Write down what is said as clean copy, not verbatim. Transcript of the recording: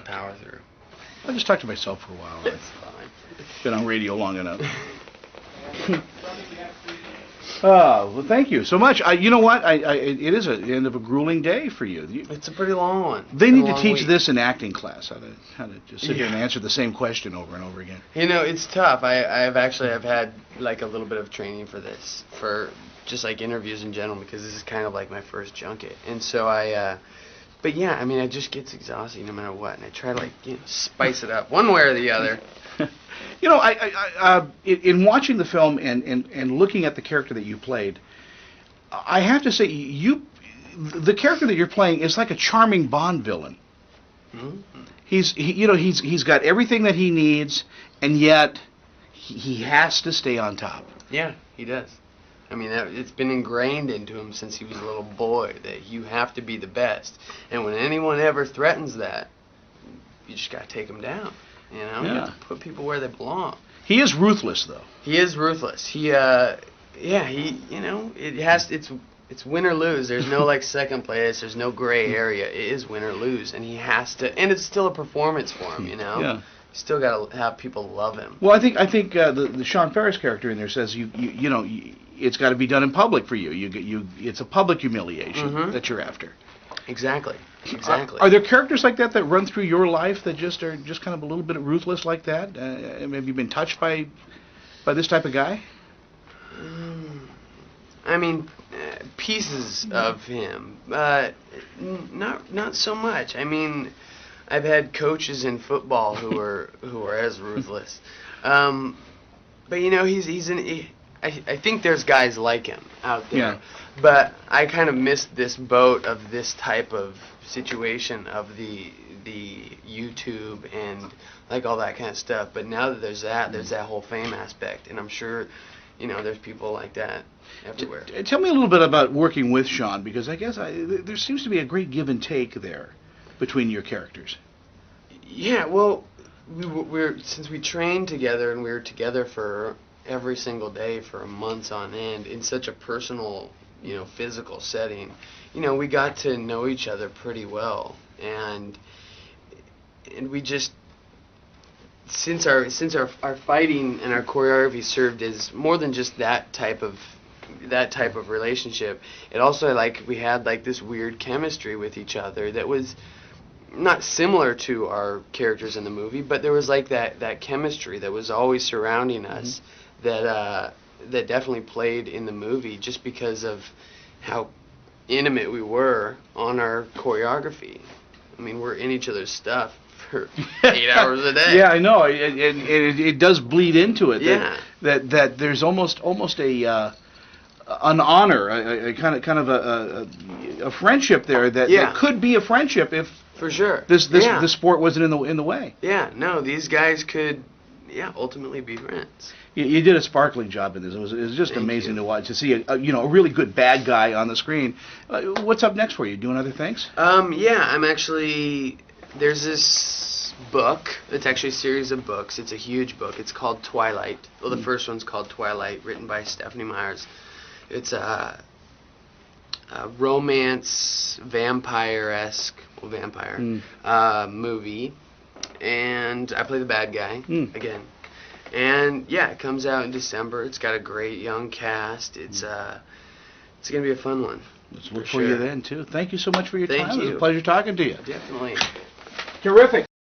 power through. I'll just talk to myself for a while. It's fine. Been on radio long enough. Oh, well, thank you so much. You know what? It is the end of a grueling day for you. It's a pretty long one. They It's need a to long teach week. this in acting class, how to just sit here and Yeah. answer the same question over and over again. You know, it's tough. I've had like a little bit of training for this, for just like interviews in general, because this is kind of like my first junket. And so but yeah, I mean, it just gets exhausting no matter what. And I try to like, spice it up one way or the other. You know, in watching the film and looking at the character that you played, I have to say, the character that you're playing is like a charming Bond villain. Mm-hmm. He's got everything that he needs, and yet he has to stay on top. Yeah, he does. I mean, it's been ingrained into him since he was a little boy that you have to be the best. And when anyone ever threatens that, you just got to take them down. You know, you have to put people where they belong. He is ruthless, though. He is ruthless. It's win or lose. There's no like second place. There's no gray area. It is win or lose, and he has to. And it's still a performance for him. You know. Yeah. You still got to have people love him. Well, I think the Sean Ferris character in there says it's got to be done in public for you. It's a public humiliation that you're after. Exactly. Exactly. Are there characters like that run through your life that just are just kind of a little bit ruthless like that? Have you been touched by this type of guy? I mean, pieces of him, not so much. I mean, I've had coaches in football who are as ruthless, but I think there's guys like him out there. Yeah. But I kind of missed this boat of this type of situation of the YouTube and like all that kind of stuff. But now that there's that whole fame aspect, and I'm sure, there's people like that everywhere. Tell me a little bit about working with Sean, because I guess there seems to be a great give and take there between your characters. Yeah, well, since we trained together and we were together for every single day for months on end in such a personal, physical setting, we got to know each other pretty well, and we just, since our fighting and our choreography served as more than just that type of relationship, it also we had this weird chemistry with each other that was not similar to our characters in the movie, but there was that chemistry that was always surrounding us, that definitely played in the movie just because of how intimate we were on our choreography. I mean, we're in each other's stuff for 8 hours a day. Yeah, I know, and it does bleed into it. Yeah. That there's almost an honor, a kind of a friendship there that could be a friendship if for sure this sport wasn't in the way. Yeah, no, these guys could ultimately be friends. You did a sparkling job in this. It was just amazing to watch, to see a really good bad guy on the screen. What's up next for you? Doing other things? Yeah, I'm actually, there's this book. It's actually a series of books. It's a huge book. It's called Twilight. Well, the first one's called Twilight, written by Stephanie Myers. It's a romance, vampire-esque, movie. And I play the bad guy again. And yeah, it comes out in December. It's got a great young cast. It's gonna be a fun one. Let's look for you then too. Thank you so much for your time. Thank you. It was a pleasure talking to you. Definitely. Terrific.